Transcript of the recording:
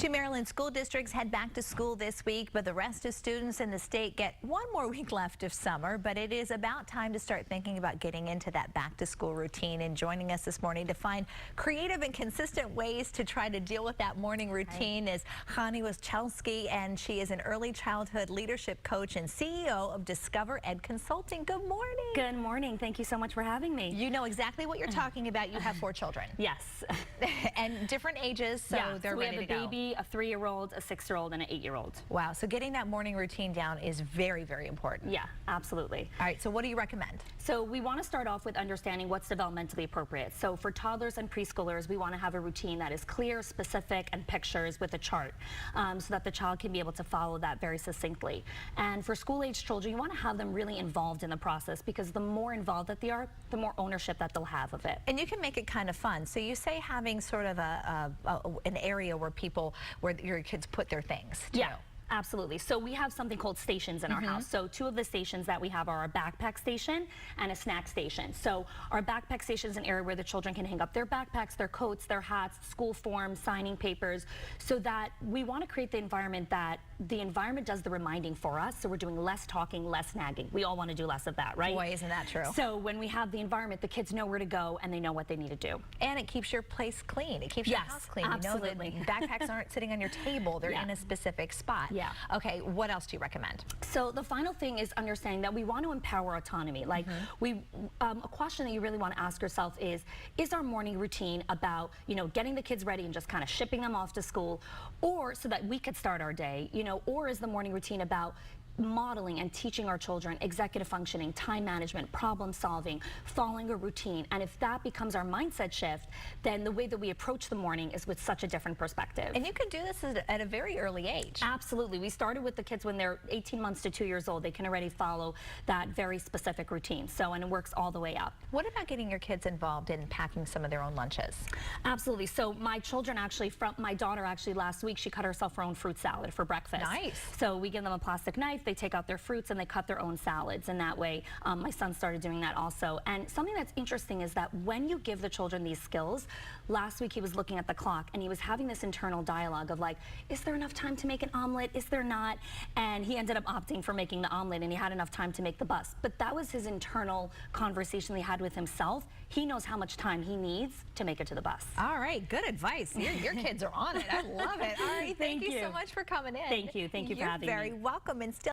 Two Maryland school districts head back to school this week, but the rest of students in the state get one more week left of summer. But it is about time to start thinking about getting into that back to school routine. And joining us this morning to find creative and consistent ways to try to deal with that morning routine is Hani Waschelski, and she is an early childhood leadership coach and CEO of Discover Ed Consulting. Good morning. Good morning. Thank you so much for having me. You know exactly what you're talking about. You have 4 children. Yes. And different ages, so yeah, they're ready to go. We have a baby, a 3-year-old, a 6-year-old, and an 8-year-old. Wow, so getting that morning routine down is very, very important. Yeah, absolutely. All right, so what do you recommend? So we want to start off with understanding what's developmentally appropriate. So for toddlers and preschoolers, we want to have a routine that is clear, specific, and pictures with a chart so that the child can be able to follow that very succinctly. And for school-age children, you want to have them really involved in the process, because the more involved that they are, the more ownership that they'll have of it. And you can make it kind of fun. So you say having sort of an area where your kids put their things too. Yeah. Absolutely. So we have something called stations in our house. So 2 of the stations that we have are our backpack station and a snack station. So our backpack station is an area where the children can hang up their backpacks, their coats, their hats, school forms, signing papers, so that we want to create the environment that the environment does the reminding for us. So we're doing less talking, less nagging. We all want to do less of that, right? Boy, isn't that true? So when we have the environment, the kids know where to go and they know what they need to do. And it keeps your place clean. It keeps your house clean. Absolutely. You know that backpacks aren't sitting on your table. They're in a specific spot. Yeah. Okay, what else do you recommend? So the final thing is understanding that we want to empower autonomy. Like a question that you really want to ask yourself is our morning routine about, getting the kids ready and just kind of shipping them off to school, or so that we could start our day, or is the morning routine about modeling and teaching our children executive functioning, time management, problem solving, following a routine? And if that becomes our mindset shift, then the way that we approach the morning is with such a different perspective. And you can do this at a very early age. Absolutely. We started with the kids when they're 18 months to 2 years old. They can already follow that very specific routine. And it works all the way up. What about getting your kids involved in packing some of their own lunches? Absolutely. So my children my daughter last week, she cut herself her own fruit salad for breakfast. Nice. So we give them a plastic knife, they take out their fruits and they cut their own salads. And that way, my son started doing that also. And something that's interesting is that when you give the children these skills, last week he was looking at the clock and he was having this internal dialogue of like, is there enough time to make an omelet? Is there not? And he ended up opting for making the omelet, and he had enough time to make the bus. But that was his internal conversation he had with himself. He knows how much time he needs to make it to the bus. All right, good advice. Your kids are on it. I love it. All right, thank you so much for coming in. Thank you. Thank you for having me. You're very welcome. And still